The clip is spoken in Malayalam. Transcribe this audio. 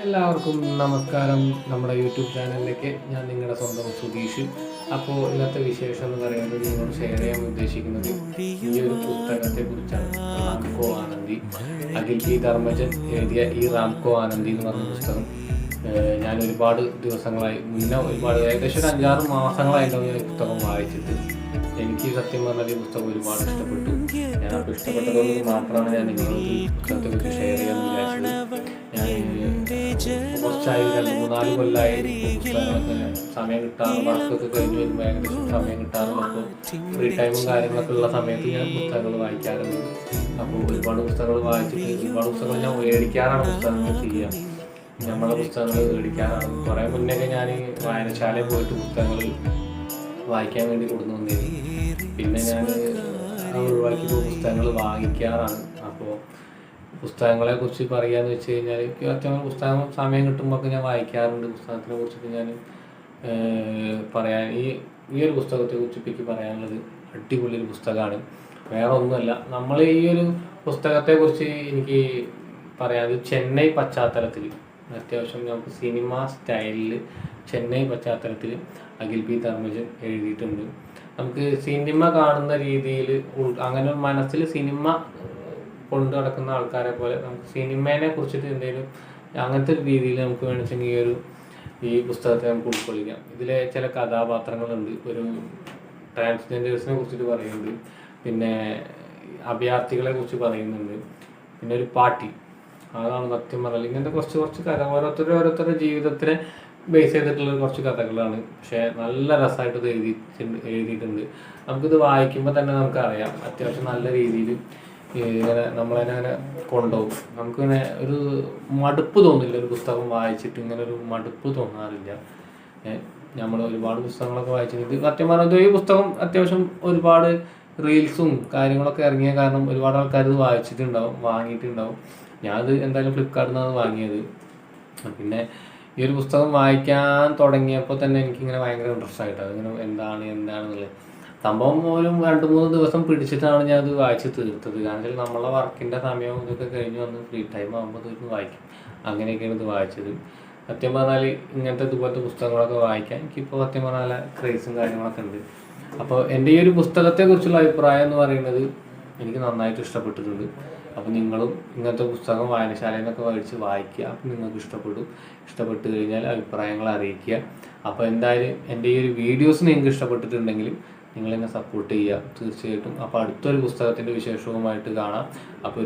എല്ലാവർക്കും നമസ്കാരം. നമ്മുടെ യൂട്യൂബ് ചാനലിലേക്ക് ഞാൻ നിങ്ങളുടെ സ്വന്തം സുധീഷ്. അപ്പോൾ ഇന്നത്തെ വിശേഷം എന്ന് പറയുന്നത് നിങ്ങളോട് ഷെയർ ചെയ്യാൻ ഉദ്ദേശിക്കുന്നത് ഈ ഒരു പുസ്തകത്തെ കുറിച്ചാണ്. റാംകോ ആനന്ദി, അഖിൽ പി ധർമ്മജൻ എഴുതിയ ഈ റാംകോ ആനന്ദി എന്ന് പറഞ്ഞ പുസ്തകം ഞാൻ ഒരുപാട് ദിവസങ്ങളായി ഏകദേശം ഒരു 5-6 മാസങ്ങളായിട്ടും ഞാൻ ഈ പുസ്തകം വായിച്ചിട്ട് എനിക്ക് സത്യം പറഞ്ഞാൽ ഈ പുസ്തകം ഒരുപാട് ഇഷ്ടപ്പെട്ടു. ഞാൻ അപ്പോൾ ഇഷ്ടപ്പെട്ടതുകൊണ്ട് മാത്രമാണ് ഞാൻ നിങ്ങളോട് ഈ പുസ്തകത്തെ കുറിച്ച് ഷെയർ ചെയ്യാമെന്ന് വിചാരിച്ചത്. ഞാൻ കുറച്ചായി 2-3-4 കൊല്ലമായി പുസ്തകങ്ങളൊക്കെ സമയം കിട്ടാറുണ്ട്. വർക്കൊക്കെ കഴിഞ്ഞ് വരുമ്പോൾ ഏകദേശം സമയം കിട്ടാറുണ്ട്. അപ്പോൾ ഫ്രീ ടൈമും കാര്യങ്ങളൊക്കെ ഉള്ള സമയത്ത് ഞാൻ പുസ്തകങ്ങൾ വായിക്കാറുണ്ട്. അപ്പോൾ ഒരുപാട് പുസ്തകങ്ങൾ വായിച്ചിട്ട് ഒരുപാട് പുസ്തകങ്ങൾ ഞാൻ മേടിക്കാറാണ് പുസ്തകങ്ങൾ ചെയ്യുക. നമ്മളെ പുസ്തകങ്ങൾ മേടിക്കാറാണ്. കുറേ മുന്നേ ഞാൻ വായനശാലയിൽ പോയിട്ട് പുസ്തകങ്ങൾ വായിക്കാൻ വേണ്ടി കൊടുത്തു വന്നിരുന്നു. പിന്നെ ഞാൻ ഒഴിവാക്കി പുസ്തകങ്ങൾ വാങ്ങിക്കാറാണ്. അപ്പോൾ പുസ്തകങ്ങളെ കുറിച്ച് പറയാന്ന് വെച്ച് കഴിഞ്ഞാൽ അത്യാവശ്യം പുസ്തകം സമയം കിട്ടുമ്പോൾ ഞാൻ വായിക്കാറുണ്ട്. പുസ്തകത്തിനെ കുറിച്ചിട്ട് ഞാൻ പറയാൻ ഈ ഒരു പുസ്തകത്തെ കുറിച്ച് എനിക്ക് പറയാനുള്ളത് അടിപൊളി ഒരു പുസ്തകമാണ്. വേറെ ഒന്നുമല്ല, നമ്മൾ ഈ ഒരു പുസ്തകത്തെ കുറിച്ച് എനിക്ക് പറയാനുള്ളത് ചെന്നൈ പശ്ചാത്തലത്തിൽ അത്യാവശ്യം നമുക്ക് സിനിമ സ്റ്റൈലിൽ ചെന്നൈ പശ്ചാത്തലത്തിൽ അഖിൽ പി ധർമ്മജൻ എഴുതിയിട്ടുണ്ട്. നമുക്ക് സിനിമ കാണുന്ന രീതിയിൽ അങ്ങനെ മനസ്സിൽ സിനിമ കൊണ്ടു നടക്കുന്ന ആൾക്കാരെ പോലെ നമുക്ക് സിനിമേനെ കുറിച്ചിട്ട് എന്തെങ്കിലും അങ്ങനത്തെ ഒരു രീതിയിൽ നമുക്ക് വേണമെങ്കിൽ ഈ പുസ്തകത്തെ നമുക്ക് ഉൾക്കൊള്ളിക്കാം. ഇതിലെ ചില കഥാപാത്രങ്ങളുണ്ട്. ഒരു ട്രാൻസ്ജെൻഡേഴ്സിനെ കുറിച്ചിട്ട് പറയുന്നുണ്ട്, പിന്നെ അഭയാർത്ഥികളെ കുറിച്ച് പറയുന്നുണ്ട്, പിന്നെ ഒരു പാർട്ടി. അതാണ് സത്യം പറഞ്ഞാൽ ഇങ്ങനത്തെ കുറച്ച് കഥ ഓരോരുത്തരുടെ ജീവിതത്തിനെ ബേസ് ചെയ്തിട്ടുള്ള കുറച്ച് കഥകളാണ്. പക്ഷേ നല്ല രസമായിട്ട് ഇത് എഴുതിയിട്ടുണ്ട്. നമുക്കിത് വായിക്കുമ്പോൾ തന്നെ നമുക്കറിയാം അത്യാവശ്യം നല്ല രീതിയിൽ ഇങ്ങനെ നമ്മളതിനെ കൊണ്ടുപോകും. നമുക്കിങ്ങനെ ഒരു മടുപ്പ് തോന്നില്ല. ഒരു പുസ്തകം വായിച്ചിട്ട് ഇങ്ങനെ ഒരു മടുപ്പ് തോന്നാറില്ല. നമ്മൾ ഒരുപാട് പുസ്തകങ്ങളൊക്കെ വായിച്ചിട്ട് സത്യം പറഞ്ഞത് ഈ പുസ്തകം അത്യാവശ്യം ഒരുപാട് റീൽസും കാര്യങ്ങളൊക്കെ ഇറങ്ങിയ കാരണം ഒരുപാട് ആൾക്കാർ ഇത് വാങ്ങിയിട്ടുണ്ടാവും. ഞാനത് എന്തായാലും ഫ്ലിപ്കാർട്ടിൽ നിന്നാണ് വാങ്ങിയത്. പിന്നെ ഈ ഒരു പുസ്തകം വായിക്കാൻ തുടങ്ങിയപ്പോൾ തന്നെ എനിക്കിങ്ങനെ ഭയങ്കര ഇൻട്രസ്റ്റ് ആയിട്ട് അതിങ്ങനെ എന്താണെന്നുള്ളത് സംഭവം ഒരു 2-3 ദിവസം പിടിച്ചിട്ടാണ് ഞാൻ അത് വായിച്ച് തീർത്തത്. കാരണം നമ്മളെ വർക്കിൻ്റെ സമയം ഇതൊക്കെ കഴിഞ്ഞ് വന്ന് ഫ്രീ ടൈം ആകുമ്പോൾ ഇതൊന്ന് വായിക്കും. അങ്ങനെയൊക്കെയാണ് ഇത് വായിച്ചത്. സത്യം പറഞ്ഞാൽ ഇങ്ങനത്തെ ഇതുപോലത്തെ പുസ്തകങ്ങളൊക്കെ വായിക്കാൻ എനിക്കിപ്പോൾ സത്യം പറഞ്ഞാൽ ക്രേസും കാര്യങ്ങളൊക്കെ ഉണ്ട്. അപ്പോൾ എൻ്റെ ഈ ഒരു പുസ്തകത്തെക്കുറിച്ചുള്ള അഭിപ്രായം എന്ന് പറയുന്നത് എനിക്ക് നന്നായിട്ട് ഇഷ്ടപ്പെട്ടിട്ടുണ്ട്. അപ്പോൾ നിങ്ങളും ഇങ്ങനത്തെ പുസ്തകം വായനശാലയിൽ നിന്നൊക്കെ മേടിച്ച് വായിക്കുക. അപ്പം നിങ്ങൾക്ക് ഇഷ്ടപ്പെട്ട് കഴിഞ്ഞാൽ അഭിപ്രായങ്ങൾ അറിയിക്കുക. അപ്പോൾ എന്തായാലും എൻ്റെ ഈ ഒരു വീഡിയോസ് നിങ്ങൾക്ക് ഇഷ്ടപ്പെട്ടിട്ടുണ്ടെങ്കിൽ നിങ്ങളെന്നെ സപ്പോർട്ട് ചെയ്യുക തീർച്ചയായിട്ടും. അപ്പോൾ അടുത്തൊരു പുസ്തകത്തിൻ്റെ വിശേഷവുമായിട്ട് കാണാം. അപ്പോൾ